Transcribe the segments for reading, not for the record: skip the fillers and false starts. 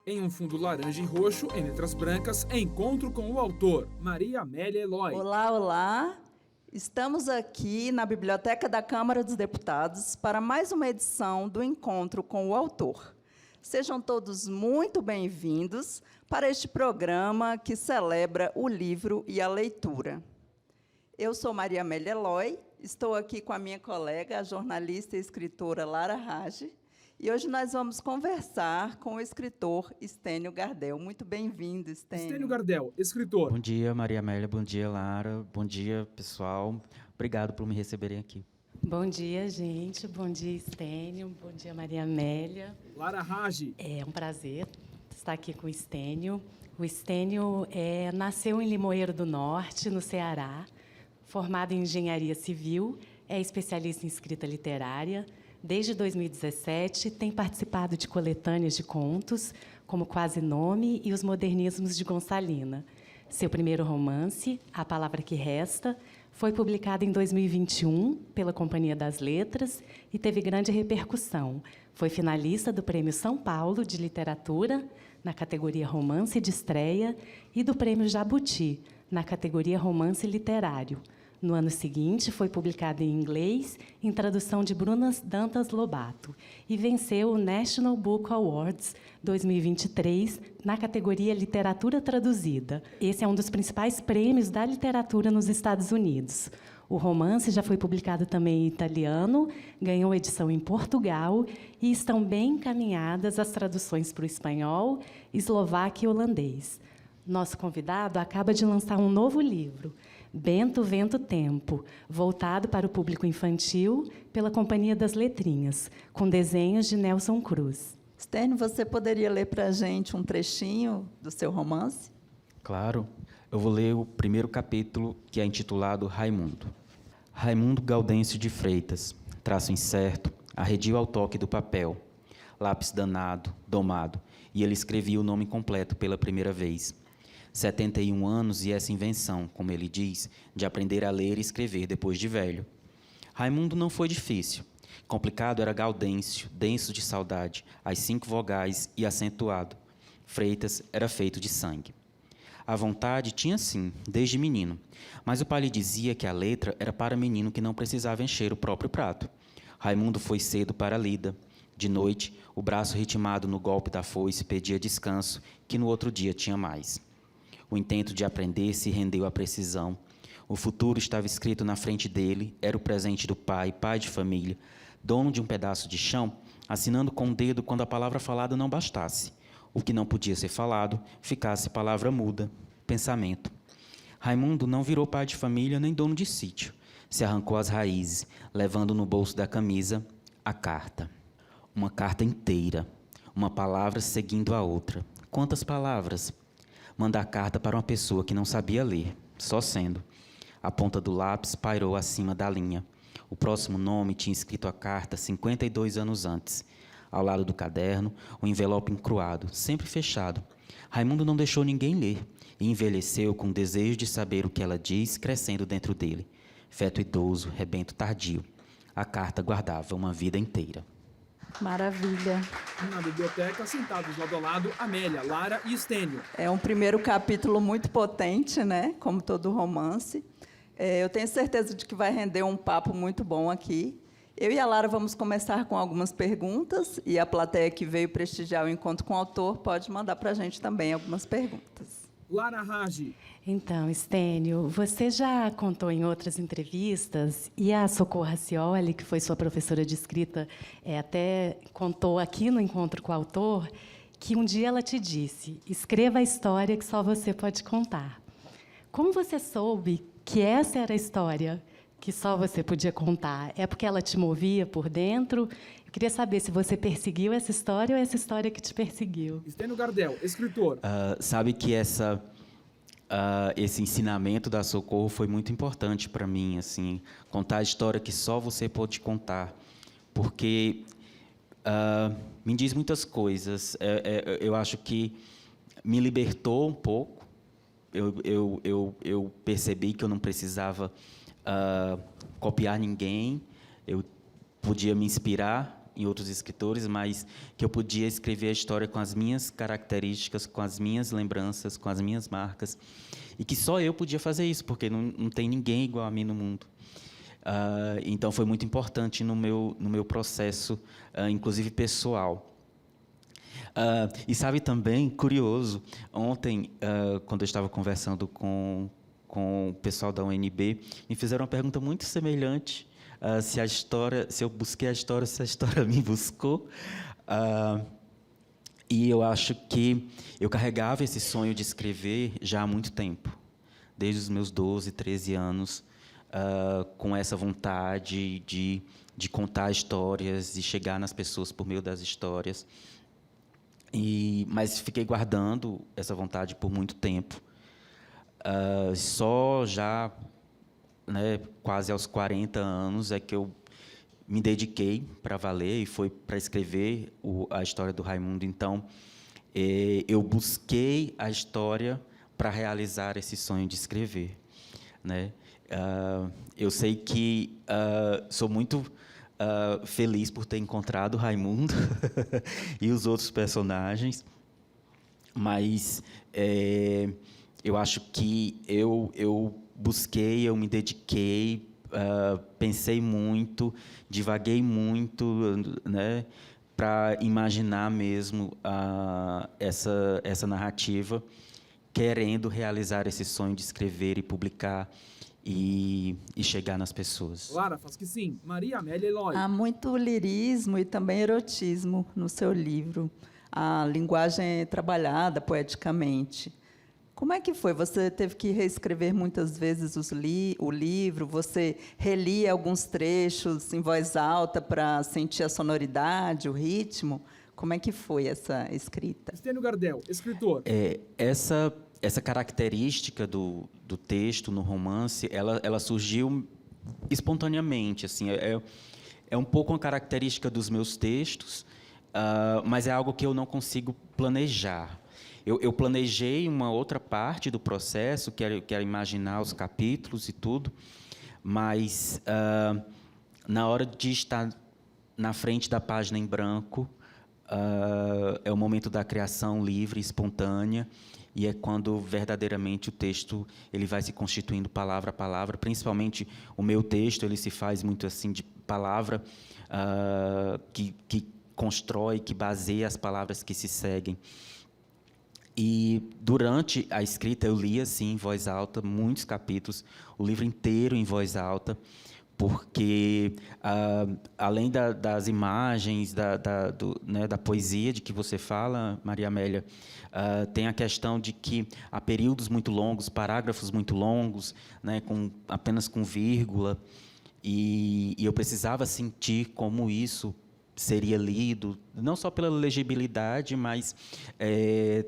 Em um fundo laranja e roxo, em letras brancas, encontro com o autor, Maria Amélia Eloy. Olá, olá! Estamos aqui na Biblioteca da Câmara dos Deputados para mais uma edição do Encontro com o Autor. Sejam todos muito bem-vindos para este programa que celebra o livro e a leitura. Eu sou Maria Amélia Eloy, estou aqui com a minha colega, a jornalista e escritora Lara Rage, e hoje nós vamos conversar com o escritor Estênio Gardel. Muito bem-vindo, Estênio. Estênio Gardel, escritor. Bom dia, Maria Amélia. Bom dia, Lara. Bom dia, pessoal. Obrigado por me receberem aqui. Bom dia, gente. Bom dia, Estênio. Bom dia, Maria Amélia. Lara Rage. É um prazer estar aqui com o Estênio. O Estênio nasceu em Limoeiro do Norte, no Ceará, formado em engenharia civil, é especialista em escrita literária. Desde 2017, tem participado de coletâneas de contos, como Quase Nome e Os Modernismos de Gonçalina. Seu primeiro romance, A Palavra que Resta, foi publicado em 2021 pela Companhia das Letras e teve grande repercussão. Foi finalista do Prêmio São Paulo de Literatura, na categoria Romance de Estreia, e do Prêmio Jabuti, na categoria Romance Literário. No ano seguinte, foi publicado em inglês, em tradução de Bruna Dantas Lobato, e venceu o National Book Awards 2023 na categoria Literatura Traduzida. Esse é um dos principais prêmios da literatura nos Estados Unidos. O romance já foi publicado também em italiano, ganhou edição em Portugal e estão bem encaminhadas as traduções para o espanhol, eslovaco e holandês. Nosso convidado acaba de lançar um novo livro, Bento, Vento, Tempo, voltado para o público infantil pela Companhia das Letrinhas, com desenhos de Nelson Cruz. Estênio, você poderia ler para a gente um trechinho do seu romance? Claro. Eu vou ler o primeiro capítulo, que é intitulado Raimundo. Raimundo Gaudêncio de Freitas, traço incerto, arredio ao toque do papel. Lápis danado, domado, e ele escrevia o nome completo pela primeira vez. 71 anos e essa invenção, como ele diz, de aprender a ler e escrever depois de velho. Raimundo não foi difícil. Complicado era Gaudêncio, denso de saudade, as 5 vogais e acentuado. Freitas era feito de sangue. A vontade tinha sim, desde menino, mas o pai lhe dizia que a letra era para menino que não precisava encher o próprio prato. Raimundo foi cedo para a lida. De noite, o braço ritmado no golpe da foice pedia descanso, que no outro dia tinha mais. O intento de aprender se rendeu à precisão. O futuro estava escrito na frente dele, era o presente do pai, pai de família, dono de um pedaço de chão, assinando com o dedo quando a palavra falada não bastasse. O que não podia ser falado, ficasse palavra muda, pensamento. Raimundo não virou pai de família nem dono de sítio. Se arrancou as raízes, levando no bolso da camisa a carta. Uma carta inteira, uma palavra seguindo a outra. Quantas palavras? Mandar carta para uma pessoa que não sabia ler, só sendo. A ponta do lápis pairou acima da linha. O próximo nome tinha escrito a carta 52 anos antes. Ao lado do caderno, o envelope encruado, sempre fechado. Raimundo não deixou ninguém ler e envelheceu com o desejo de saber o que ela diz, crescendo dentro dele. Feto idoso, rebento tardio. A carta guardava uma vida inteira. Maravilha. Na biblioteca, sentados lado a lado, Amélia, Lara e Estênio. É um primeiro capítulo muito potente, né? Como todo romance. Eu tenho certeza de que vai render um papo muito bom aqui. Eu e a Lara vamos começar com algumas perguntas e a plateia que veio prestigiar o encontro com o autor pode mandar para a gente também algumas perguntas. Lara Rage. Então, Estênio, você já contou em outras entrevistas, e a Socorro Racioli, que foi sua professora de escrita, até contou aqui no Encontro com o Autor, que um dia ela te disse: escreva a história que só você pode contar. Como você soube que essa era a história que só você podia contar? É porque ela te movia por dentro? Eu queria saber se você perseguiu essa história ou essa história que te perseguiu. Estênio Gardel, escritor. Sabe que esse ensinamento da Socorro foi muito importante para mim, assim, contar a história que só você pode contar, porque me diz muitas coisas. Eu acho que me libertou um pouco. Eu percebi que eu não precisava copiar ninguém. Eu podia me inspirar em outros escritores, mas que eu podia escrever a história com as minhas características, com as minhas lembranças, com as minhas marcas, e que só eu podia fazer isso, porque não tem ninguém igual a mim no mundo. Então, foi muito importante no meu processo, inclusive pessoal. E sabe também, curioso, ontem, quando eu estava conversando com o pessoal da UNB, me fizeram uma pergunta muito semelhante, se eu busquei a história, se a história me buscou. E eu acho que eu carregava esse sonho de escrever já há muito tempo, desde os meus 12, 13 anos, com essa vontade de contar histórias e chegar nas pessoas por meio das histórias. Mas fiquei guardando essa vontade por muito tempo. Só já, né, quase aos 40 anos é que eu me dediquei para valer e foi para escrever a história do Raimundo. Então, eu busquei a história para realizar esse sonho de escrever, né? Eu sei que sou muito feliz por ter encontrado o Raimundo e os outros personagens, mas eu acho que eu busquei, eu me dediquei, pensei muito, divaguei muito, né, para imaginar mesmo essa narrativa, querendo realizar esse sonho de escrever e publicar e chegar nas pessoas. Lara, faz que sim. Maria Amélia Eloy. Há muito lirismo e também erotismo no seu livro. A linguagem é trabalhada poeticamente. Como é que foi? Você teve que reescrever muitas vezes o livro? Você relia alguns trechos em voz alta para sentir a sonoridade, o ritmo? Como é que foi essa escrita? Estênio Gardel, escritor. Essa característica do texto no romance, ela surgiu espontaneamente. Assim, é um pouco uma característica dos meus textos, mas é algo que eu não consigo planejar. Eu planejei uma outra parte do processo, que era imaginar os capítulos e tudo, mas na hora de estar na frente da página em branco, é o momento da criação livre, espontânea, e é quando verdadeiramente o texto ele vai se constituindo palavra a palavra. Principalmente o meu texto, ele se faz muito assim de palavra que constrói, que baseia as palavras que se seguem. E durante a escrita eu li assim em voz alta muitos capítulos, o livro inteiro em voz alta, porque além das imagens, da poesia de que você fala, Maria Amélia, tem a questão de que há períodos muito longos, parágrafos muito longos, né, apenas com vírgula, e eu precisava sentir como isso seria lido, não só pela legibilidade, mas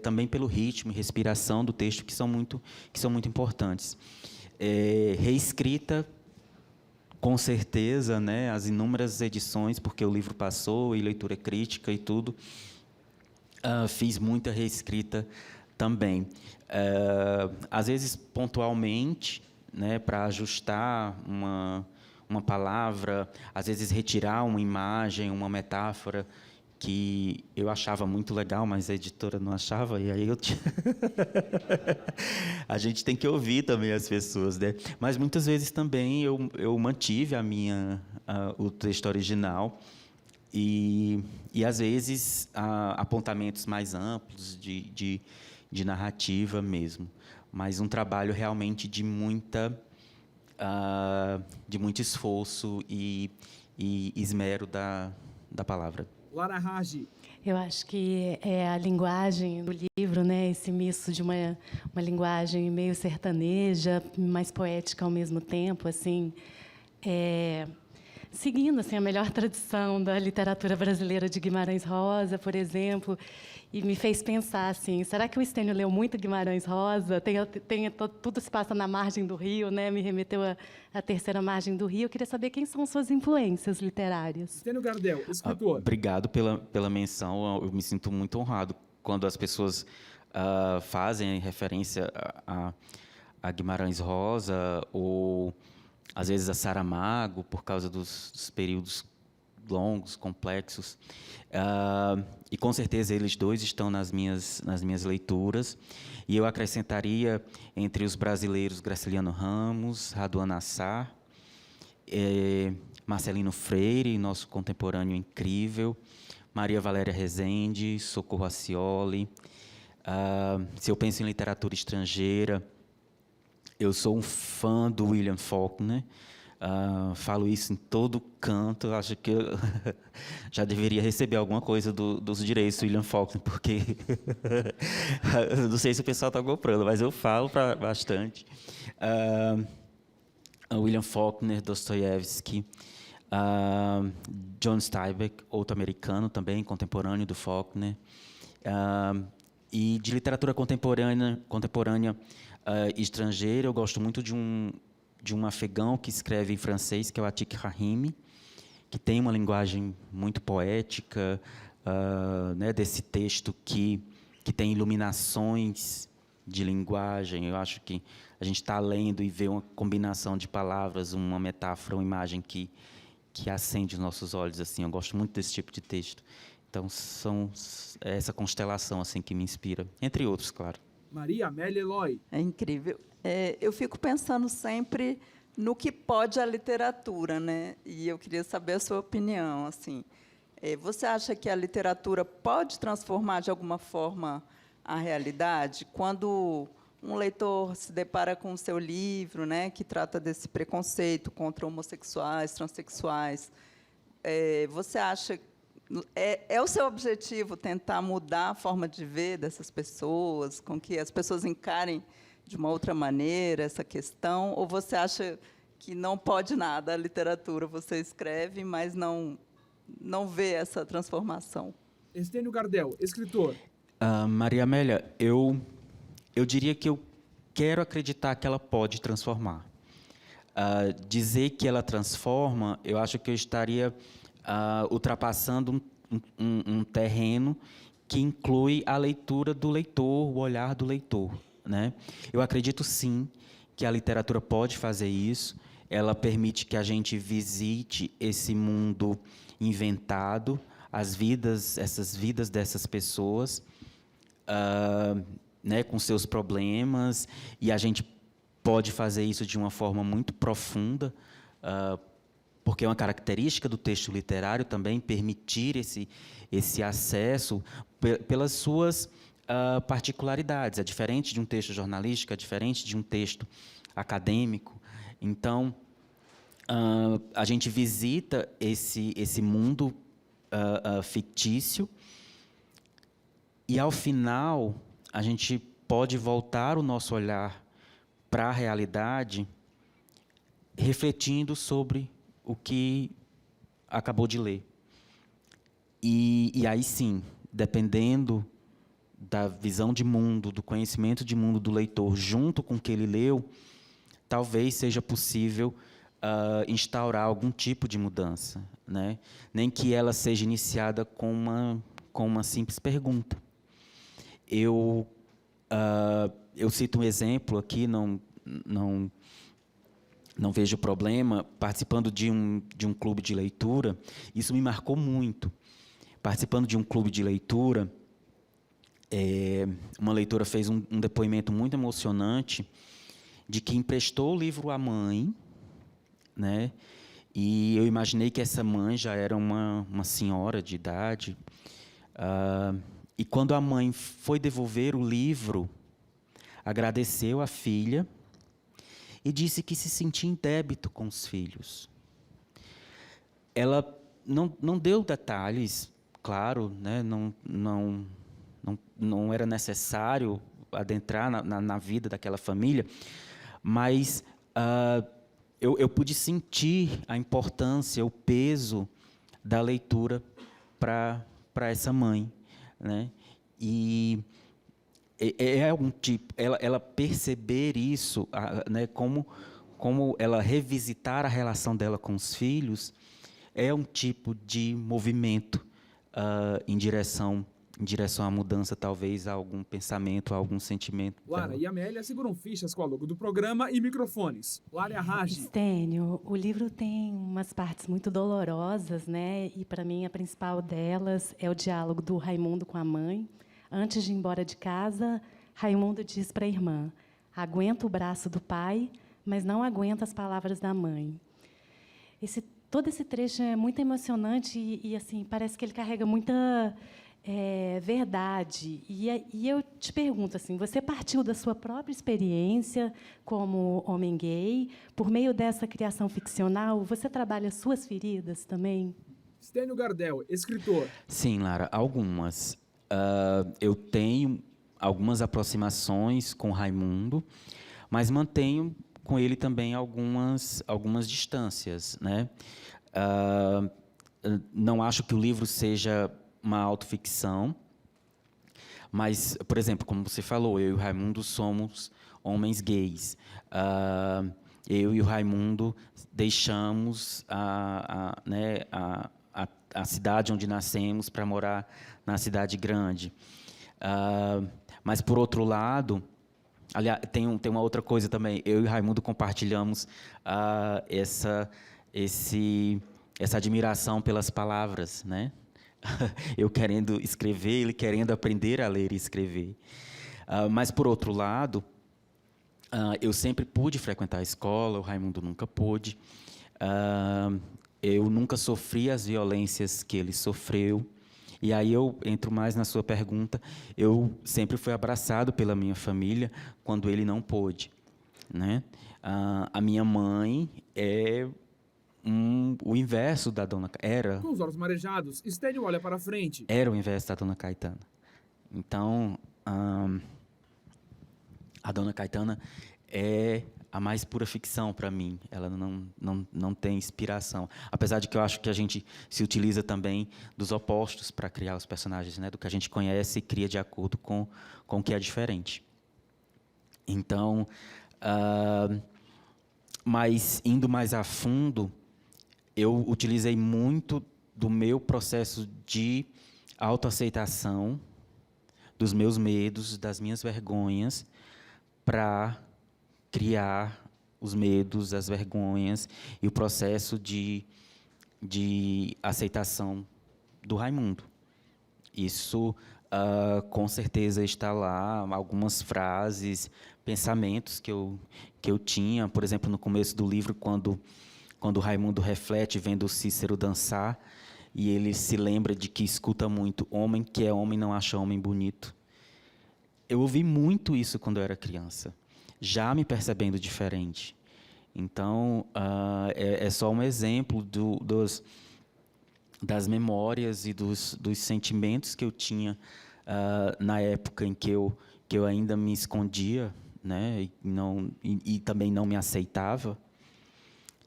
também pelo ritmo e respiração do texto, que são muito importantes. Reescrita, com certeza, né, as inúmeras edições, porque o livro passou, e leitura crítica e tudo. Fiz muita reescrita também. Às vezes, pontualmente, né, para ajustar uma palavra, às vezes retirar uma imagem, uma metáfora que eu achava muito legal, mas a editora não achava, e aí a gente tem que ouvir também as pessoas, né? Mas muitas vezes também eu mantive o texto original e às vezes apontamentos mais amplos de narrativa mesmo, mas um trabalho realmente de muito esforço e esmero da palavra. Lara Raggi. Eu acho que a linguagem do livro, né, esse misto de uma linguagem meio sertaneja, mais poética ao mesmo tempo, assim, seguindo assim a melhor tradição da literatura brasileira de Guimarães Rosa, por exemplo, e me fez pensar assim: será que o Estênio leu muito Guimarães Rosa? Tudo se passa na margem do rio, né? Me remeteu à terceira margem do rio. Eu queria saber quem são suas influências literárias. Estênio Gardel, escritor. Obrigado pela menção. Eu me sinto muito honrado quando as pessoas fazem referência a Guimarães Rosa ou às vezes a Saramago, por causa dos períodos longos, complexos. E, com certeza, eles dois estão nas minhas leituras. E eu acrescentaria, entre os brasileiros, Graciliano Ramos, Raduan Nassar, Marcelino Freire, nosso contemporâneo incrível, Maria Valéria Rezende, Socorro Acioli. Se eu penso em literatura estrangeira, eu sou um fã do William Faulkner. Falo isso em todo canto. Acho que eu já deveria receber alguma coisa dos direitos do William Faulkner, porque não sei se o pessoal está comprando, mas eu falo bastante. William Faulkner, Dostoiévski, John Steinbeck, outro americano também, contemporâneo do Faulkner. E de literatura contemporânea estrangeira, eu gosto muito de um afegão que escreve em francês, que é o Atik Rahimi, que tem uma linguagem muito poética, né, desse texto que tem iluminações de linguagem. Eu acho que a gente está lendo e vê uma combinação de palavras, uma metáfora, uma imagem que acende os nossos olhos. Assim. Eu gosto muito desse tipo de texto. Então, é essa constelação assim, que me inspira, entre outros, claro. Maria Amélia Eloy. É incrível. Eu fico pensando sempre no que pode a literatura, né? E eu queria saber a sua opinião. Assim, você acha que a literatura pode transformar, de alguma forma, a realidade? Quando um leitor se depara com o seu livro, né, que trata desse preconceito contra homossexuais, transexuais, você acha é o seu objetivo tentar mudar a forma de ver dessas pessoas, com que as pessoas encarem de uma outra maneira essa questão, ou você acha que não pode nada a literatura, você escreve, mas não vê essa transformação? Estênio Gardel, escritor. Maria Amélia, eu diria que eu quero acreditar que ela pode transformar. Dizer que ela transforma, eu acho que eu estaria ultrapassando um terreno que inclui a leitura do leitor, o olhar do leitor, né? Eu acredito, sim, que a literatura pode fazer isso. Ela permite que a gente visite esse mundo inventado, essas vidas dessas pessoas, né, com seus problemas, e a gente pode fazer isso de uma forma muito profunda, porque é uma característica do texto literário também permitir esse acesso pelas suas particularidades. É diferente de um texto jornalístico, é diferente de um texto acadêmico. Então, a gente visita esse mundo fictício e, ao final, a gente pode voltar o nosso olhar para a realidade refletindo sobre o que acabou de ler. E aí sim, dependendo da visão de mundo, do conhecimento de mundo do leitor, junto com o que ele leu, talvez seja possível instaurar algum tipo de mudança, né? Nem que ela seja iniciada com uma simples pergunta. Eu cito um exemplo aqui, não vejo problema, participando de um clube de leitura. Isso me marcou muito. Participando de um clube de leitura, uma leitora fez um depoimento muito emocionante de que emprestou o livro à mãe, né? E eu imaginei que essa mãe já era uma senhora de idade. E quando a mãe foi devolver o livro, agradeceu a filha e disse que se sentia em débito com os filhos. Ela não deu detalhes, claro, né? Não era necessário adentrar na vida daquela família, mas eu pude sentir a importância, o peso da leitura para essa mãe, né? E algum tipo, ela perceber isso, né, como ela revisitar a relação dela com os filhos, é um tipo de movimento em direção em direção à mudança, talvez, a algum pensamento, a algum sentimento. Lara e Amélia seguram fichas com a logo do programa e microfones. Lara Rage. Estênio, o livro tem umas partes muito dolorosas, né? E, para mim, a principal delas é o diálogo do Raimundo com a mãe. Antes de ir embora de casa, Raimundo diz para a irmã: aguenta o braço do pai, mas não aguenta as palavras da mãe. Todo esse trecho é muito emocionante e assim, parece que ele carrega muita verdade. E eu te pergunto, assim, você partiu da sua própria experiência como homem gay, por meio dessa criação ficcional, você trabalha suas feridas também? Estênio Gardel, escritor. Sim, Lara, algumas. Eu tenho algumas aproximações com Raimundo, mas mantenho com ele também algumas distâncias, né? Não acho que o livro seja uma autoficção, mas, por exemplo, como você falou, eu e o Raimundo somos homens gays. Eu e o Raimundo deixamos a cidade onde nascemos para morar na cidade grande. Mas, por outro lado, aliás, tem uma outra coisa também. Eu e o Raimundo compartilhamos essa admiração pelas palavras, né? Eu querendo escrever, ele querendo aprender a ler e escrever. Mas, por outro lado, eu sempre pude frequentar a escola, o Raimundo nunca pôde. Eu nunca sofri as violências que ele sofreu. E aí eu entro mais na sua pergunta. Eu sempre fui abraçado pela minha família quando ele não pôde, né? A minha mãe é o inverso da Dona era. Com os olhos marejados, Estênio olha para frente. Era o inverso da Dona Caetana. Então, a Dona Caetana é a mais pura ficção para mim. Ela não tem inspiração. Apesar de que eu acho que a gente se utiliza também dos opostos para criar os personagens, né? Do que a gente conhece e cria de acordo com o que é diferente. Então, mas indo mais a fundo, eu utilizei muito do meu processo de autoaceitação, dos meus medos, das minhas vergonhas, para criar os medos, as vergonhas e o processo de aceitação do Raimundo. Isso, com certeza, está lá, algumas frases, pensamentos que eu tinha. Por exemplo, no começo do livro, quando o Raimundo reflete vendo o Cícero dançar, e ele se lembra de que escuta muito: homem que é homem não acha homem bonito. Eu ouvi muito isso quando eu era criança, já me percebendo diferente. Então, é só um exemplo das memórias e dos sentimentos que eu tinha na época em que eu ainda me escondia, né, e também não me aceitava.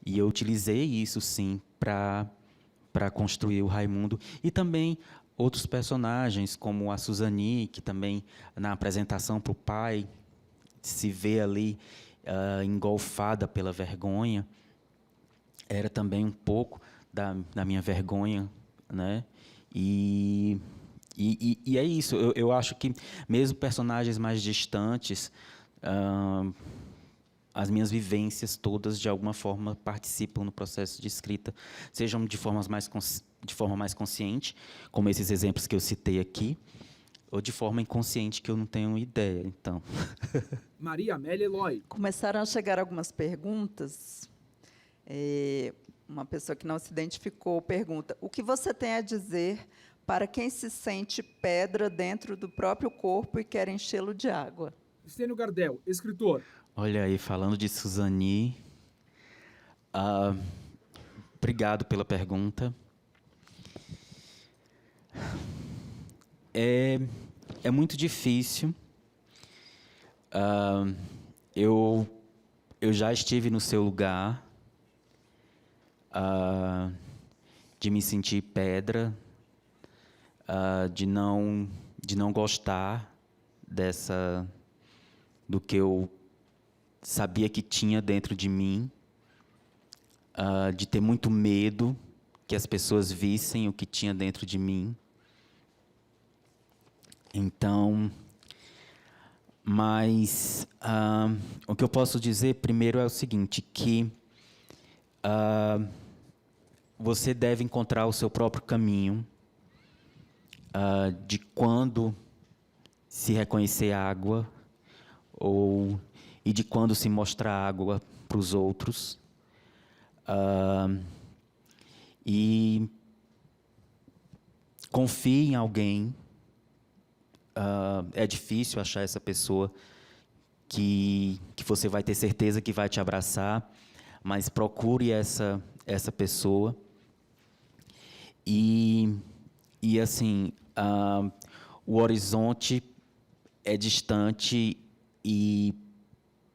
E eu utilizei isso, sim, para construir o Raimundo. E também outros personagens, como a Suzani, que também, na apresentação para o pai, se vê ali engolfada pela vergonha. Era também um pouco da minha vergonha, né? E é isso. Eu acho que, mesmo personagens mais distantes, as minhas vivências todas, de alguma forma, participam no processo de escrita, sejam de forma mais consciente, como esses exemplos que eu citei aqui, ou de forma inconsciente, que eu não tenho ideia. Então. Maria Amélia Eloy. Começaram a chegar algumas perguntas. Uma pessoa que não se identificou pergunta: o que você tem a dizer para quem se sente pedra dentro do próprio corpo e quer enchê-lo de água? Estênio Gardel, escritor. Olha aí, falando de Suzani, obrigado pela pergunta. É muito difícil. Eu já estive no seu lugar, de me sentir pedra, de não gostar do que eu sabia que tinha dentro de mim, de ter muito medo que as pessoas vissem o que tinha dentro de mim. Então, mas o que eu posso dizer primeiro é o seguinte, que você deve encontrar o seu próprio caminho de quando se reconhecer água e de quando se mostrar água para os outros. E confie em alguém. É difícil achar essa pessoa que você vai ter certeza que vai te abraçar, mas procure essa pessoa. E assim, o horizonte é distante e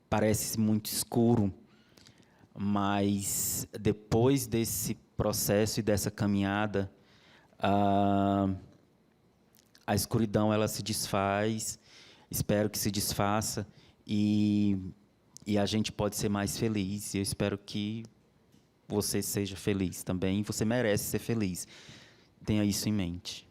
parece muito escuro, mas depois desse processo e dessa caminhada, a escuridão ela se desfaz, espero que se desfaça, e a gente pode ser mais feliz. E eu espero que você seja feliz também. Você merece ser feliz. Tenha isso em mente.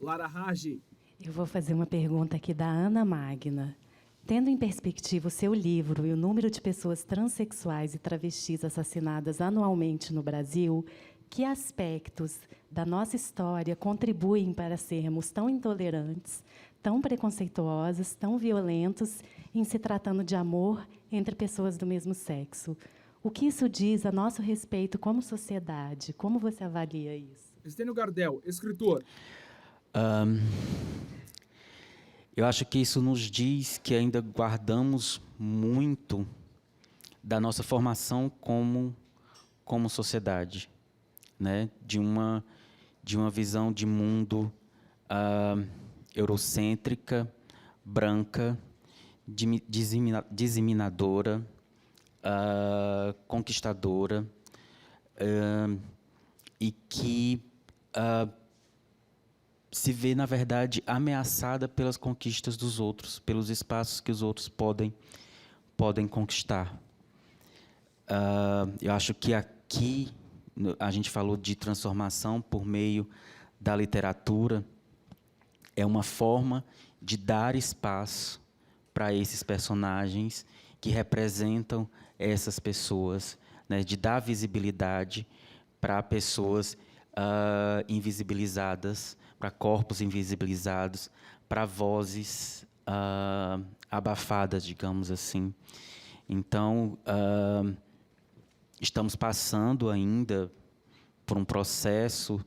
Lara Rage. Eu vou fazer uma pergunta aqui da Ana Magna. Tendo em perspectiva o seu livro e o número de pessoas transexuais e travestis assassinadas anualmente no Brasil, que aspectos da nossa história contribuem para sermos tão intolerantes, tão preconceituosos, tão violentos em se tratando de amor entre pessoas do mesmo sexo? O que isso diz a nosso respeito como sociedade? Como você avalia isso? Estênio Gardel, escritor. Eu acho que isso nos diz que ainda guardamos muito da nossa formação como sociedade, né? De uma visão de mundo eurocêntrica, branca, disseminadora, conquistadora, e que se vê, na verdade, ameaçada pelas conquistas dos outros, pelos espaços que os outros podem conquistar. Eu acho que aqui a gente falou de transformação por meio da literatura. É uma forma de dar espaço para esses personagens que representam essas pessoas, né, de dar visibilidade para pessoas invisibilizadas, para corpos invisibilizados, para vozes abafadas, digamos assim. Então, estamos passando ainda por um processo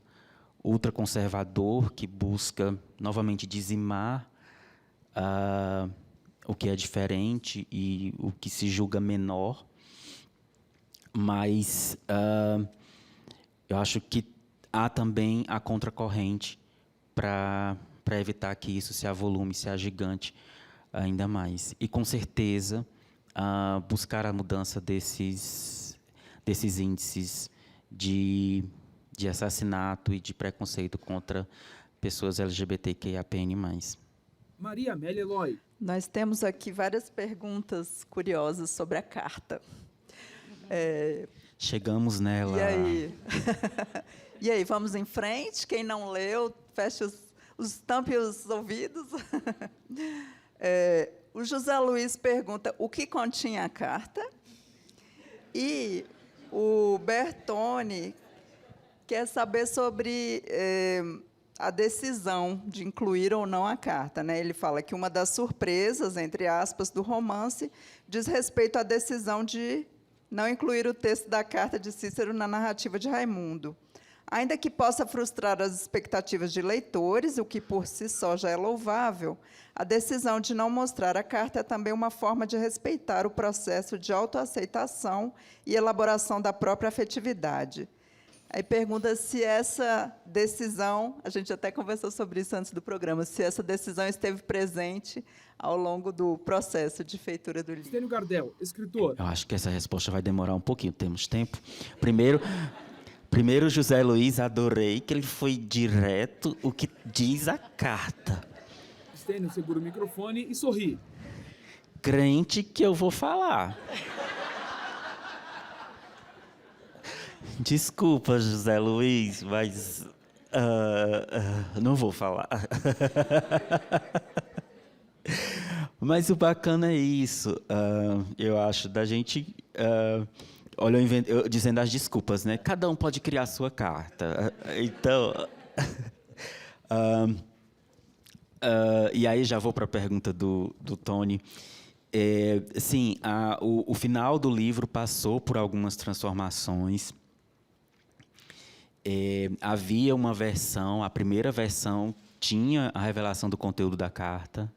ultraconservador que busca novamente dizimar o que é diferente e o que se julga menor, mas eu acho que há também a contracorrente para evitar que isso se avolume, se agigante ainda mais. E, com certeza, buscar a mudança desses índices de assassinato e de preconceito contra pessoas LGBTQIAPN+. Maria Amélia Eloy. Nós temos aqui várias perguntas curiosas sobre a carta. Chegamos nela. E aí? E aí, vamos em frente? Quem não leu, feche tampe os ouvidos. O José Luiz pergunta o que continha a carta. E o Bertone quer saber sobre a decisão de incluir ou não a carta, né? Ele fala que uma das surpresas, entre aspas, do romance diz respeito à decisão de não incluir o texto da carta de Cícero na narrativa de Raimundo. Ainda que possa frustrar as expectativas de leitores, o que por si só já é louvável, a decisão de não mostrar a carta é também uma forma de respeitar o processo de autoaceitação e elaboração da própria afetividade. Aí pergunta se essa decisão, a gente até conversou sobre isso antes do programa, se essa decisão esteve presente ao longo do processo de feitura do livro. Estênio Gardel, escritor. Eu acho que essa resposta vai demorar um pouquinho, temos tempo. Primeiro, José Luiz, adorei que ele foi direto o que diz a carta. Estênio, segura o microfone e sorri. Crente que eu vou falar. Desculpa, José Luiz, mas Não vou falar. Mas o bacana é isso, eu acho, da gente... olha, eu dizendo as desculpas, né? Cada um pode criar a sua carta. Então... e aí já vou para a pergunta do Tony. Sim, o final do livro passou por algumas transformações. Havia uma versão, a primeira versão tinha a revelação do conteúdo da carta,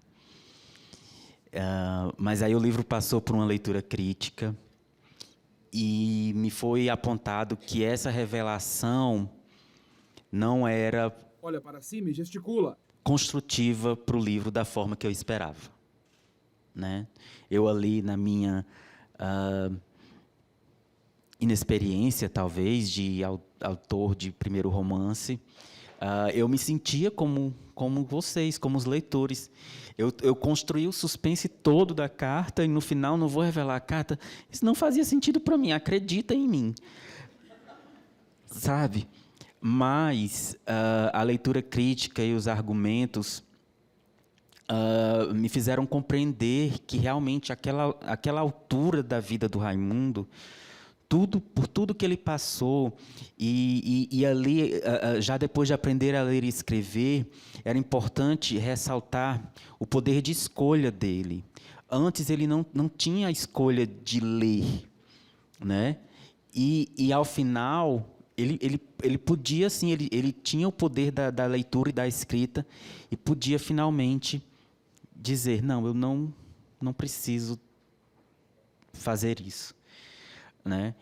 mas aí o livro passou por uma leitura crítica e me foi apontado que essa revelação não era... Olha para cima e gesticula. ...construtiva para o livro da forma que eu esperava, né? Eu ali, na minha inexperiência, talvez, de autor de primeiro romance, eu me sentia como vocês, como os leitores. Eu construí o suspense todo da carta e, no final, não vou revelar a carta. Isso não fazia sentido para mim, acredita em mim. Sabe? Mas a leitura crítica e os argumentos me fizeram compreender que, realmente, aquela altura da vida do Raimundo, por tudo que ele passou, e ali, já depois de aprender a ler e escrever, era importante ressaltar o poder de escolha dele. Antes, ele não tinha a escolha de ler, né? E ao final, ele podia, sim, ele tinha o poder da leitura e da escrita, e podia, finalmente, dizer, não, eu não preciso fazer isso. Né?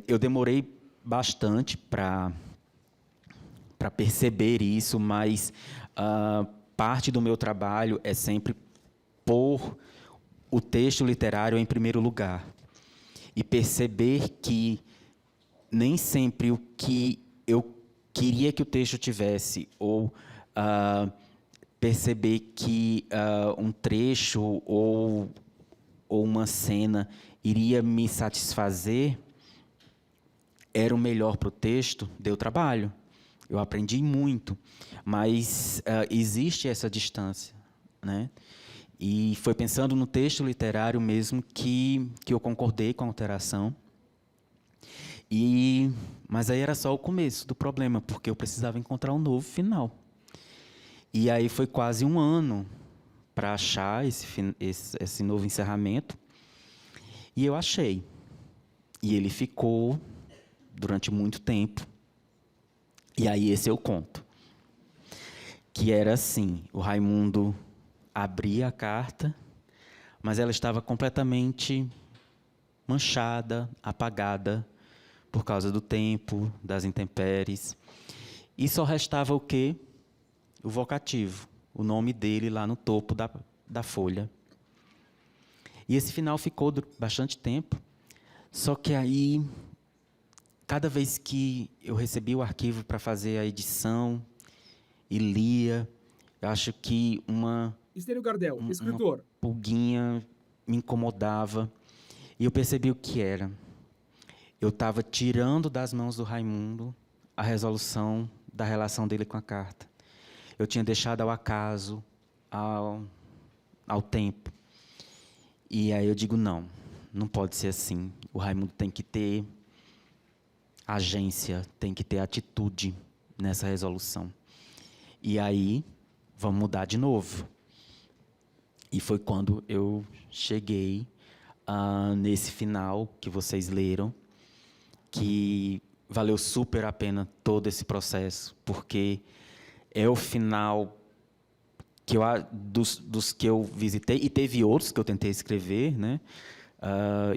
Eu demorei bastante para perceber isso, mas parte do meu trabalho é sempre pôr o texto literário em primeiro lugar e perceber que nem sempre o que eu queria que o texto tivesse, ou perceber que um trecho ou uma cena iria me satisfazer, era o melhor para o texto, deu trabalho. Eu aprendi muito, mas existe essa distância, né? E foi pensando no texto literário mesmo que eu concordei com a alteração. Mas aí era só o começo do problema, porque eu precisava encontrar um novo final. E aí foi quase um ano para achar esse novo encerramento. E eu achei. E ele ficou durante muito tempo. E aí esse eu conto. Que era assim, o Raimundo abria a carta, mas ela estava completamente manchada, apagada, por causa do tempo, das intempéries. E só restava o quê? O vocativo, o nome dele lá no topo da folha. E esse final ficou bastante tempo, só que aí, cada vez que eu recebia o arquivo para fazer a edição e lia, eu acho que Estênio Gardel, escritor. Uma pulguinha me incomodava, e eu percebi o que era. Eu estava tirando das mãos do Raimundo a resolução da relação dele com a carta. Eu tinha deixado ao acaso, ao tempo. E aí eu digo, não pode ser assim. O Raimundo tem que ter agência, tem que ter atitude nessa resolução. E aí, vamos mudar de novo. E foi quando eu cheguei nesse final que vocês leram, que valeu super a pena todo esse processo, porque é o final que dos que eu visitei, e teve outros que eu tentei escrever, né?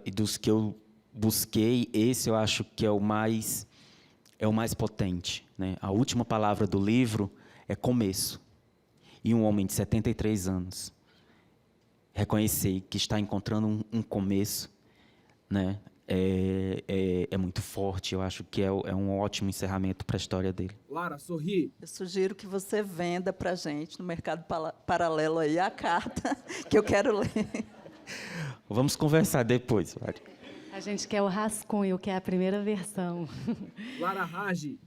E dos que eu busquei, esse eu acho que é o mais potente, né? A última palavra do livro é começo. E um homem de 73 anos reconhecer que está encontrando um começo, né? É muito forte. Eu acho que é um ótimo encerramento para a história dele. Lara, sorri. Eu sugiro que você venda para a gente, no mercado paralelo, aí, a carta, que eu quero ler. Vamos conversar depois, Mari. A gente quer o rascunho, que é a primeira versão. Lara Rage.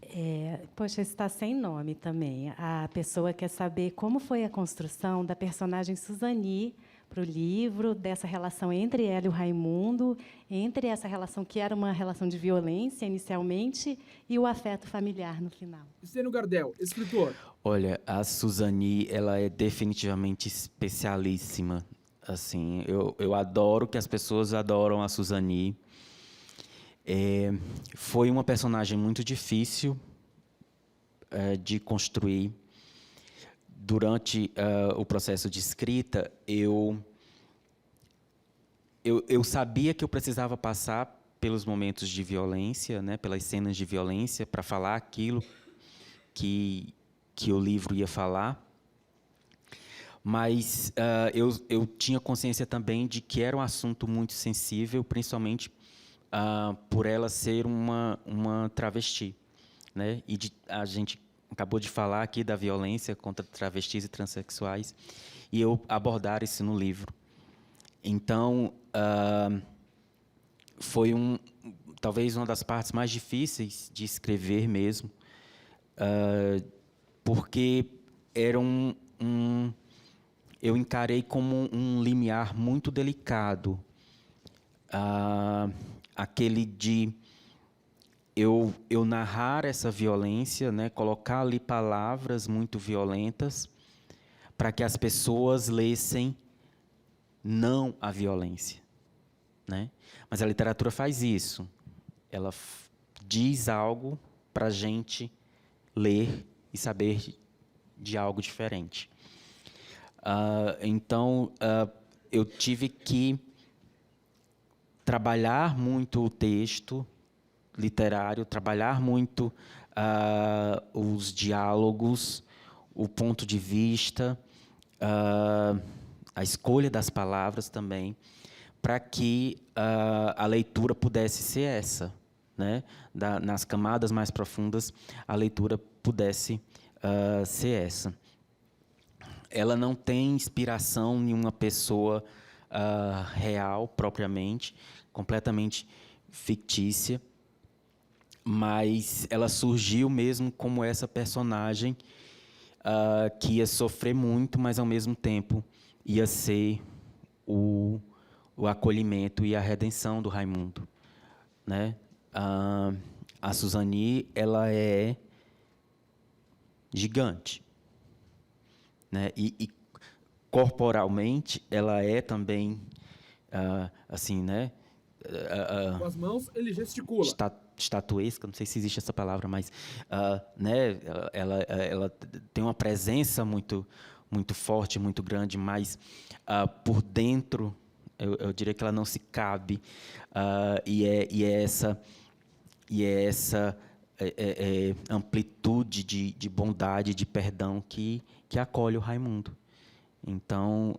Poxa, está sem nome também. A pessoa quer saber como foi a construção da personagem Suzani para o livro, dessa relação entre ela e o Raimundo, entre essa relação que era uma relação de violência inicialmente e o afeto familiar no final. Estênio Gardel, escritor. Olha, a Suzani, ela é definitivamente especialíssima. Assim, eu adoro que as pessoas adoram a Suzani. Foi uma personagem muito difícil de construir. Durante o processo de escrita, eu sabia que eu precisava passar pelos momentos de violência, né, pelas cenas de violência, para falar aquilo que o livro ia falar. Mas eu tinha consciência também de que era um assunto muito sensível, principalmente por ela ser uma travesti, né? E a gente acabou de falar aqui da violência contra travestis e transexuais, e eu abordar isso no livro. Então, foi talvez uma das partes mais difíceis de escrever mesmo, porque era eu encarei como um limiar muito delicado, aquele de eu narrar essa violência, né, colocar ali palavras muito violentas para que as pessoas lessem não à violência, né? Mas a literatura faz isso. Ela diz algo para a gente ler e saber de algo diferente. Então, eu tive que trabalhar muito o texto literário, trabalhar muito os diálogos, o ponto de vista, a escolha das palavras também, para que a leitura pudesse ser essa, né? Nas camadas mais profundas, a leitura pudesse ser essa. Ela não tem inspiração em uma pessoa real, propriamente, completamente fictícia, mas ela surgiu mesmo como essa personagem que ia sofrer muito, mas, ao mesmo tempo, ia ser o acolhimento e a redenção do Raimundo, né? A Suzani, ela é gigante, né? E corporalmente, ela é também, assim, né? Com as mãos, ele gesticula. Estatuesca, não sei se existe essa palavra, mas né, ela tem uma presença muito forte, muito grande, mas por dentro, eu diria que ela não se cabe, e é essa amplitude de bondade, de perdão que acolhe o Raimundo. Então,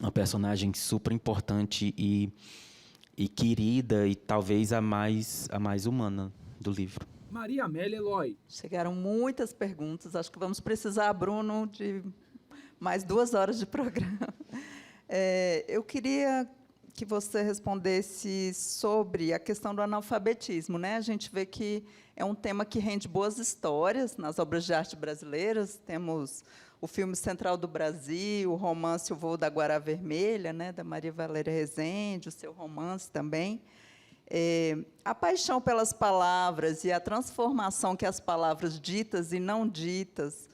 uma personagem super importante e querida, e talvez a mais humana do livro. Maria Amélia Eloy. Chegaram muitas perguntas. Acho que vamos precisar, Bruno, de mais 2 horas de programa. Eu queria que você respondesse sobre a questão do analfabetismo, né? A gente vê que é um tema que rende boas histórias nas obras de arte brasileiras. Temos o filme Central do Brasil, o romance O Voo da Guará Vermelha, né, da Maria Valéria Rezende, o seu romance também. A paixão pelas palavras e a transformação que as palavras ditas e não ditas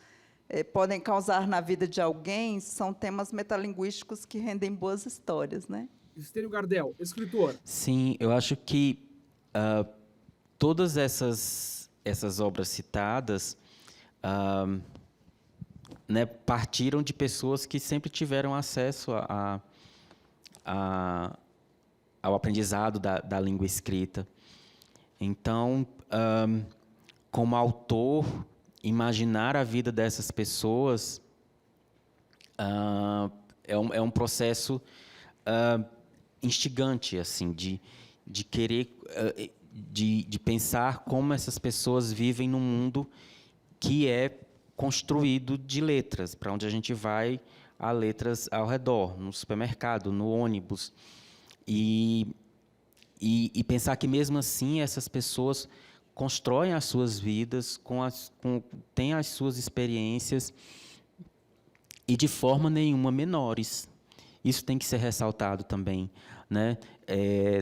podem causar na vida de alguém são temas metalinguísticos que rendem boas histórias, né? Estênio Gardel, escritor. Sim, eu acho que todas essas obras citadas né, partiram de pessoas que sempre tiveram acesso ao aprendizado da língua escrita. Então, como autor, imaginar a vida dessas pessoas é um processo instigante, assim, de querer, de pensar como essas pessoas vivem num mundo que é construído de letras, para onde a gente vai, há letras ao redor, no supermercado, no ônibus. E e pensar que, mesmo assim, essas pessoas constroem as suas vidas, têm as suas experiências, e de forma nenhuma menores. Isso tem que ser ressaltado também, né?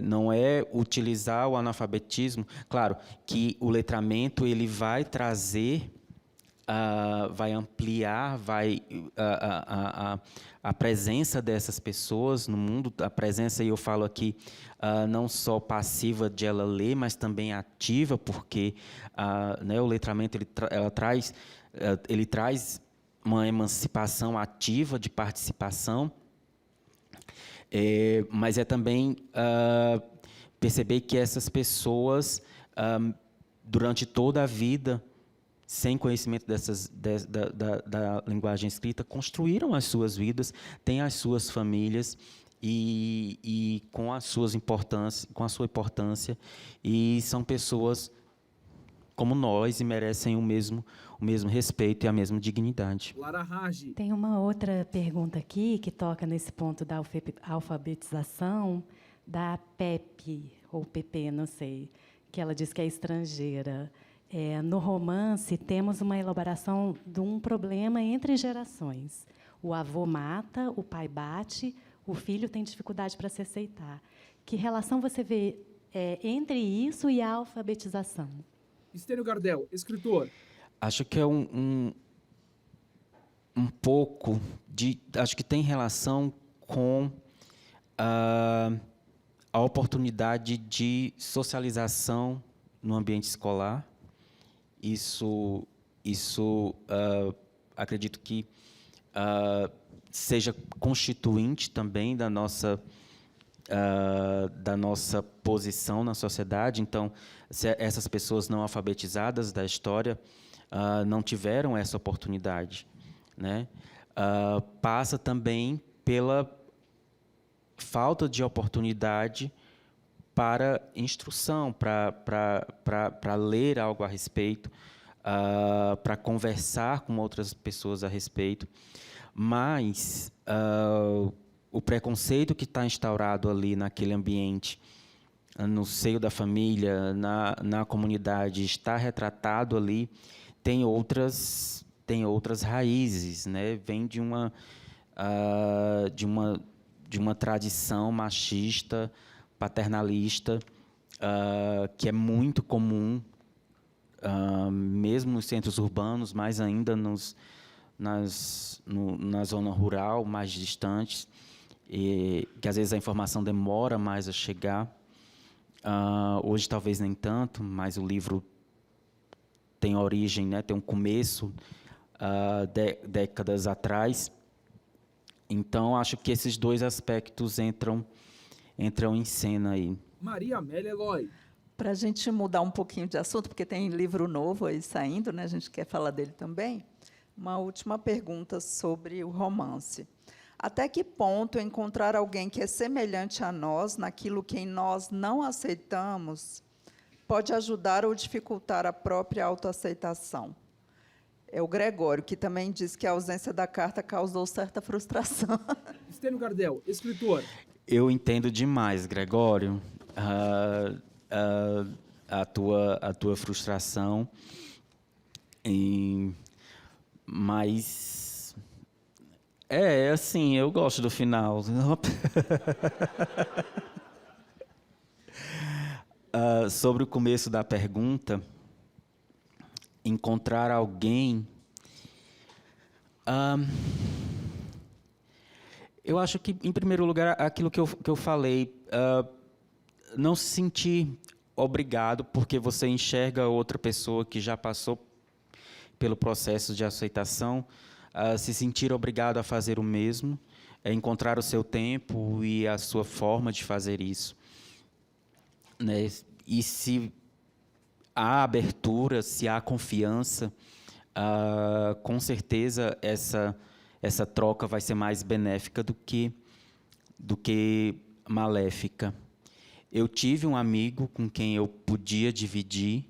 Não é utilizar o analfabetismo. Claro que o letramento ele vai trazer, vai ampliar, a presença dessas pessoas no mundo. A presença, e eu falo aqui, não só passiva de ela ler, mas também ativa, porque né, o letramento ele traz uma emancipação ativa de participação. Mas é também perceber que essas pessoas, durante toda a vida, sem conhecimento da linguagem escrita, construíram as suas vidas, têm as suas famílias e com a sua importância, e são pessoas como nós e merecem o mesmo respeito e a mesma dignidade. Lara Ragi. Tem uma outra pergunta aqui que toca nesse ponto da alfabetização da Pepe, ou Pepe, não sei, que ela diz que é estrangeira. No romance, temos uma elaboração de um problema entre gerações. O avô mata, o pai bate, o filho tem dificuldade para se aceitar. Que relação você vê entre isso e a alfabetização? Estênio Gardel, escritor. Acho que é um pouco de... Acho que tem relação com a oportunidade de socialização no ambiente escolar. Isso acredito que seja constituinte também da nossa posição na sociedade. Então, se essas pessoas não alfabetizadas da história não tiveram essa oportunidade, né? Passa também pela falta de oportunidade para instrução, para ler algo a respeito, para conversar com outras pessoas a respeito. Mas o preconceito que está instaurado ali naquele ambiente, no seio da família, na comunidade, está retratado ali, tem outras raízes, né? Vem de uma tradição machista, paternalista, que é muito comum, mesmo nos centros urbanos, mais ainda na zona rural, mais distantes, e que às vezes a informação demora mais a chegar. Hoje talvez nem tanto, mas o livro tem origem, né, tem um começo décadas atrás. Então, acho que esses dois aspectos entram em cena aí. Maria Amélia Eloy. Para a gente mudar um pouquinho de assunto, porque tem livro novo aí saindo, né? A gente quer falar dele também. Uma última pergunta sobre o romance. Até que ponto encontrar alguém que é semelhante a nós naquilo que em nós não aceitamos pode ajudar ou dificultar a própria autoaceitação? É o Gregório, que também diz que a ausência da carta causou certa frustração. Estênio Gardel, escritor. Eu entendo demais, Gregório, a tua frustração, mas assim, eu gosto do final. Sobre o começo da pergunta, encontrar alguém, eu acho que, em primeiro lugar, aquilo que eu falei, não se sentir obrigado porque você enxerga outra pessoa que já passou pelo processo de aceitação, se sentir obrigado a fazer o mesmo, encontrar o seu tempo e a sua forma de fazer isso, né? E se há abertura, se há confiança, com certeza essa troca vai ser mais benéfica do que maléfica. Eu tive um amigo com quem eu podia dividir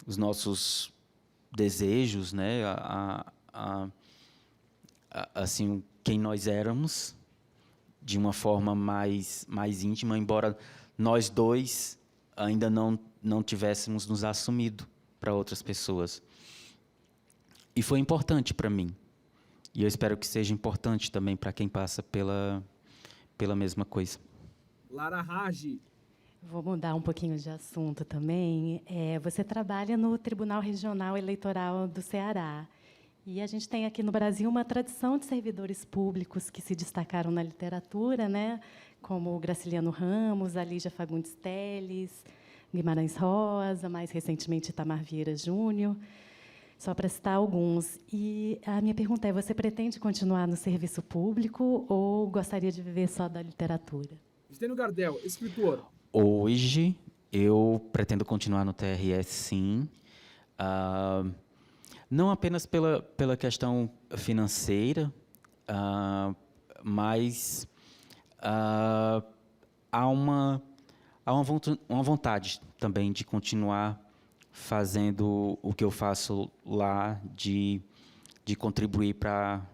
os nossos desejos, né? Assim, quem nós éramos, de uma forma mais íntima, embora nós dois ainda não tivéssemos nos assumido para outras pessoas. E foi importante para mim. E eu espero que seja importante também para quem passa pela mesma coisa. Lara Raggi. Vou mudar um pouquinho de assunto também. Você trabalha no Tribunal Regional Eleitoral do Ceará. E a gente tem aqui no Brasil uma tradição de servidores públicos que se destacaram na literatura, né? Como Graciliano Ramos, Alígia Fagundes Telles, Guimarães Rosa, mais recentemente Itamar Vieira Júnior, só para citar alguns. E a minha pergunta é, você pretende continuar no serviço público ou gostaria de viver só da literatura? Estênio Gardel, escritor. Hoje, eu pretendo continuar no TRS, sim. Não apenas pela questão financeira, mas há uma vontade também de continuar fazendo o que eu faço lá, de contribuir para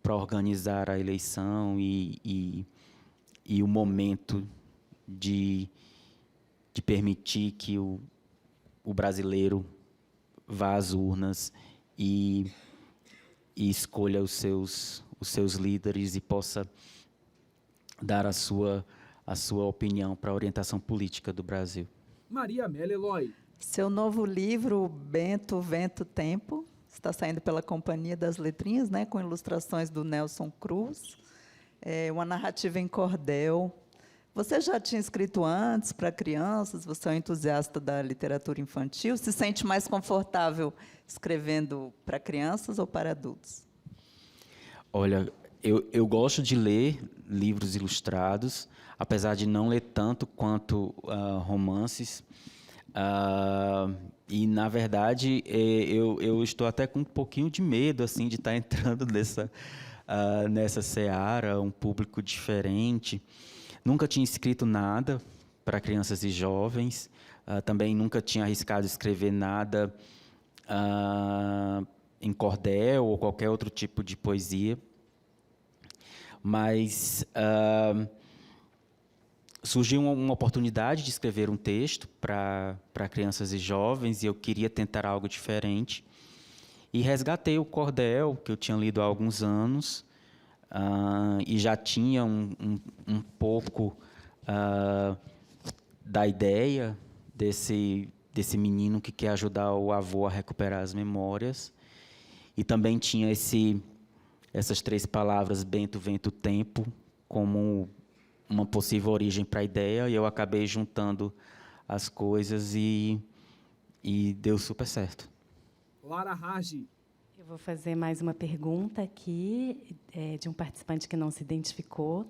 organizar a eleição e o momento de permitir que o brasileiro vá às urnas e escolha os seus líderes e possa dar a sua opinião para a orientação política do Brasil. Maria Amélia Eloy. Seu novo livro, Bento, Vento, Tempo, está saindo pela Companhia das Letrinhas, né, com ilustrações do Nelson Cruz, uma narrativa em cordel. Você já tinha escrito antes para crianças? Você é um entusiasta da literatura infantil? Se sente mais confortável escrevendo para crianças ou para adultos? Olha, eu gosto de ler livros ilustrados, apesar de não ler tanto quanto romances. E, na verdade, eu estou até com um pouquinho de medo assim, de estar entrando nessa seara, um público diferente. Nunca tinha escrito nada para crianças e jovens, também nunca tinha arriscado escrever nada em cordel ou qualquer outro tipo de poesia. Mas surgiu uma oportunidade de escrever um texto para crianças e jovens, e eu queria tentar algo diferente. E resgatei o cordel, que eu tinha lido há alguns anos, e já tinha um pouco da ideia desse menino que quer ajudar o avô a recuperar as memórias. E também tinha essas 3 palavras, Bento, Vento, Tempo, como uma possível origem para a ideia, e eu acabei juntando as coisas e deu super certo. Lara Raggi. Eu vou fazer mais uma pergunta aqui, de um participante que não se identificou.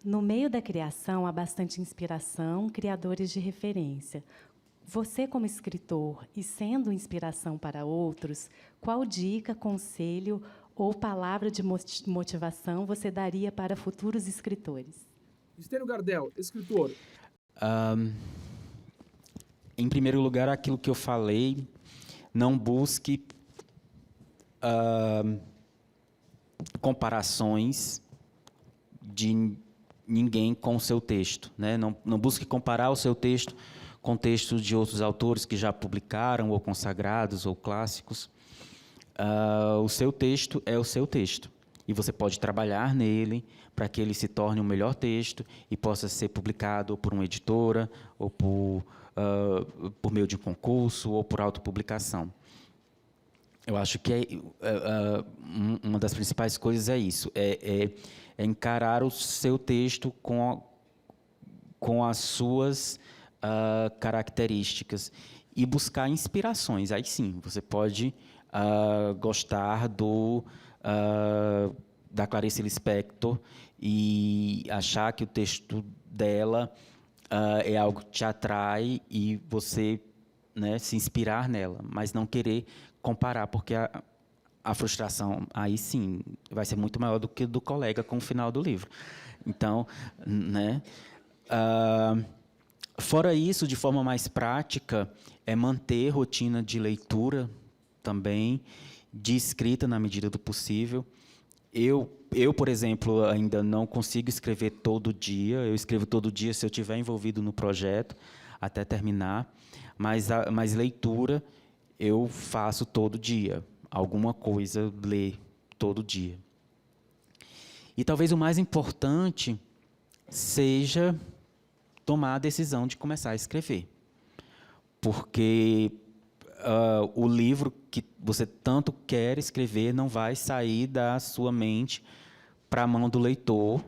No meio da criação, há bastante inspiração, criadores de referência. Você, como escritor, e sendo inspiração para outros, qual dica, conselho ou palavra de motivação você daria para futuros escritores? Estênio Gardel, escritor. Em primeiro lugar, aquilo que eu falei, não busque comparações de ninguém com o seu texto, né? Não busque comparar o seu texto com textos de outros autores que já publicaram, ou consagrados, ou clássicos. O seu texto é o seu texto, e você pode trabalhar nele para que ele se torne um melhor texto e possa ser publicado ou por uma editora, ou por meio de um concurso, ou por autopublicação. Eu acho que uma das principais coisas é isso, é encarar o seu texto com as suas características e buscar inspirações. Aí sim, você pode gostar da Clarice Lispector e achar que o texto dela é algo que te atrai e você, né, se inspirar nela, mas não querer comparar, porque a frustração, aí sim, vai ser muito maior do que do colega com o final do livro. Então, né, fora isso, de forma mais prática, é manter rotina de leitura também, de escrita na medida do possível, por exemplo, ainda não consigo escrever todo dia. Eu escrevo todo dia se eu estiver envolvido no projeto, até terminar. Mas leitura eu faço todo dia. Alguma coisa ler todo dia. E talvez o mais importante seja tomar a decisão de começar a escrever. Porque o livro que você tanto quer escrever não vai sair da sua mente para a mão do leitor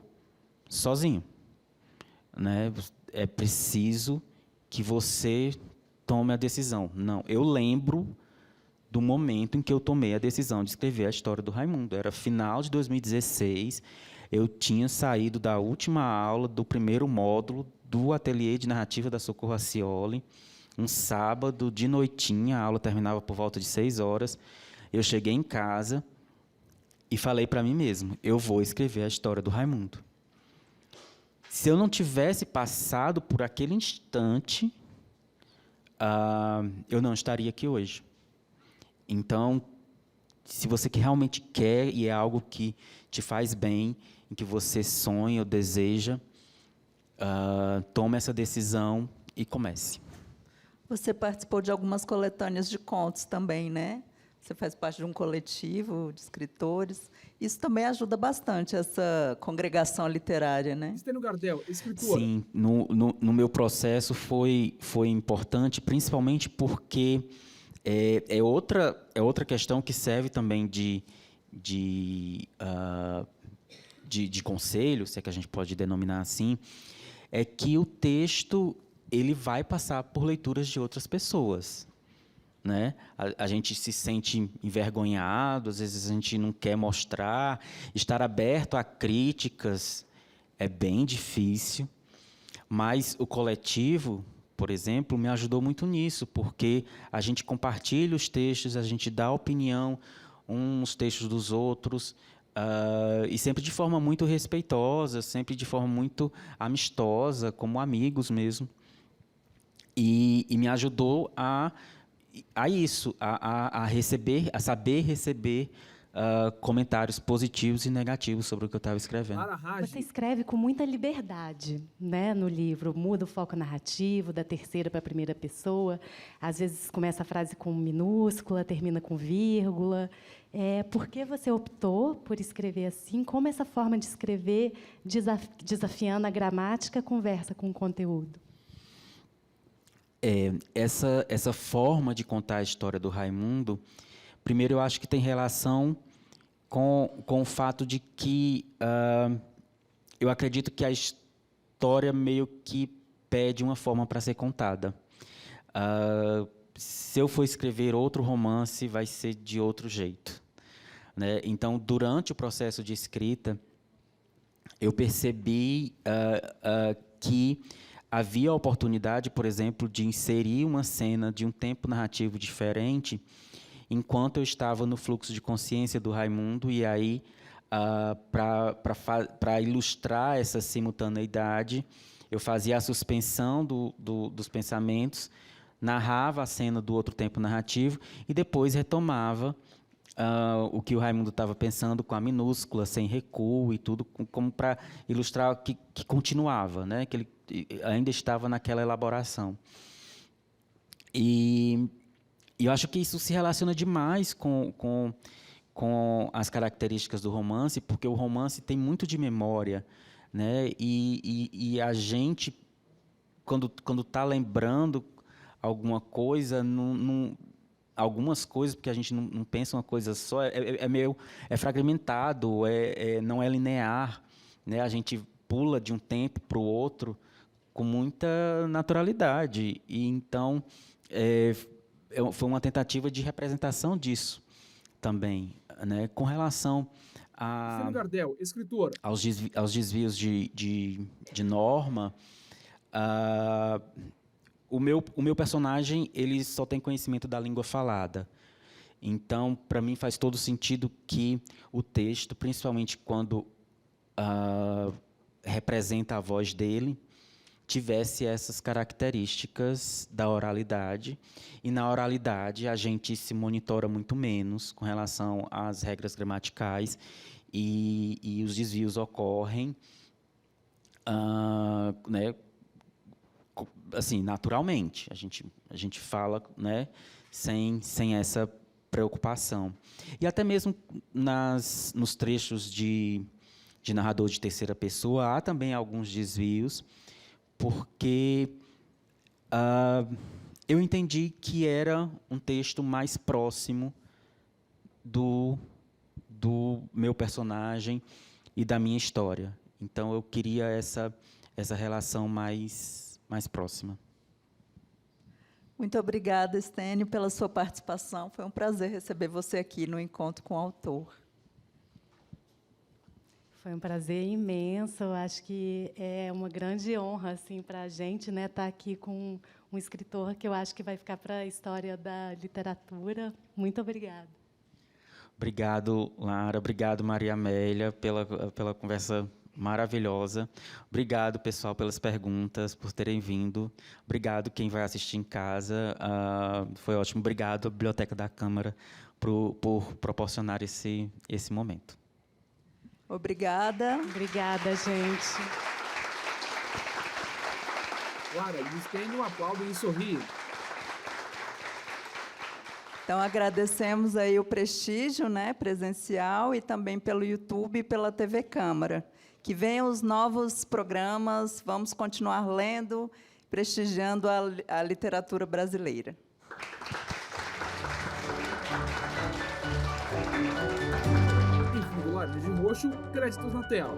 sozinho, né? É preciso que você tome a decisão. Não, eu lembro do momento em que eu tomei a decisão de escrever a história do Raimundo. Era final de 2016, eu tinha saído da última aula do primeiro módulo do ateliê de narrativa da Socorro Acioli, um sábado de noitinha, a aula terminava por volta de 6 horas. Eu cheguei em casa e falei para mim mesmo, eu vou escrever a história do Raimundo. Se eu não tivesse passado por aquele instante, eu não estaria aqui hoje. Então, se você realmente quer e é algo que te faz bem, em que você sonha ou deseja, tome essa decisão e comece. Você participou de algumas coletâneas de contos também, né? Você faz parte de um coletivo de escritores. Isso também ajuda bastante, essa congregação literária, né? Estênio Gardel, escritor. Sim, no meu processo foi importante, principalmente porque é outra questão que serve também de conselho, se é que a gente pode denominar assim, é que o texto ele vai passar por leituras de outras pessoas, né? A gente se sente envergonhado, às vezes a gente não quer mostrar, estar aberto a críticas é bem difícil, mas o coletivo, por exemplo, me ajudou muito nisso, porque a gente compartilha os textos, a gente dá opinião uns textos dos outros, e sempre de forma muito respeitosa, sempre de forma muito amistosa, como amigos mesmo. E me ajudou a isso, a saber receber comentários positivos e negativos sobre o que eu estava escrevendo. Você escreve com muita liberdade, né, no livro. Muda o foco narrativo da terceira para a primeira pessoa. Às vezes começa a frase com minúscula, termina com vírgula. Por que você optou por escrever assim? Como essa forma de escrever, desafiando a gramática, conversa com o conteúdo? Essa forma de contar a história do Raimundo, primeiro, eu acho que tem relação com o fato de que eu acredito que a história meio que pede uma forma para ser contada. Se eu for escrever outro romance, vai ser de outro jeito, né? Então, durante o processo de escrita, eu percebi que havia a oportunidade, por exemplo, de inserir uma cena de um tempo narrativo diferente enquanto eu estava no fluxo de consciência do Raimundo, e aí, para ilustrar essa simultaneidade, eu fazia a suspensão dos pensamentos, narrava a cena do outro tempo narrativo e depois retomava o que o Raimundo estava pensando com a minúscula, sem recuo e tudo, como para ilustrar que continuava, né? Que ele ainda estava naquela elaboração. E eu acho que isso se relaciona demais com as características do romance, porque o romance tem muito de memória, né? E a gente, quando está lembrando alguma coisa, algumas coisas, porque a gente não pensa uma coisa só, é fragmentado, não é linear, né? A gente pula de um tempo para o outro com muita naturalidade. E então foi uma tentativa de representação disso também, né? Com relação Estênio Gardel, escritor. aos desvios de norma, o meu personagem ele só tem conhecimento da língua falada. Então, para mim, faz todo sentido que o texto, principalmente quando representa a voz dele, tivesse essas características da oralidade, e na oralidade a gente se monitora muito menos com relação às regras gramaticais, e os desvios ocorrem, né, assim, naturalmente. A gente fala, né, sem essa preocupação. E até mesmo nos trechos de narrador de terceira pessoa, há também alguns desvios, porque eu entendi que era um texto mais próximo do meu personagem e da minha história. Então, eu queria essa relação mais próxima. Muito obrigada, Estênio, pela sua participação. Foi um prazer receber você aqui no Encontro com o Autor. Foi um prazer imenso. Eu acho que é uma grande honra assim, para a gente, né, estar aqui com um escritor que eu acho que vai ficar para a história da literatura. Muito obrigada. Obrigado, Lara. Obrigado, Maria Amélia, pela conversa maravilhosa. Obrigado, pessoal, pelas perguntas, por terem vindo. Obrigado quem vai assistir em casa. Foi ótimo. Obrigado à Biblioteca da Câmara por proporcionar esse momento. Obrigada. Obrigada, gente. Lara e Estênio aplaudem e sorriem. Então, agradecemos aí o prestígio, né, presencial, e também pelo YouTube e pela TV Câmara. Que venham os novos programas, vamos continuar lendo, prestigiando a literatura brasileira. Em fundo laranja e roxo, créditos na tela.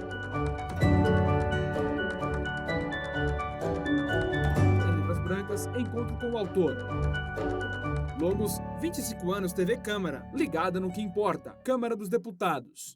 Em letras brancas, encontro com o autor. Logos, 25 anos TV Câmara, ligada no que importa. Câmara dos Deputados.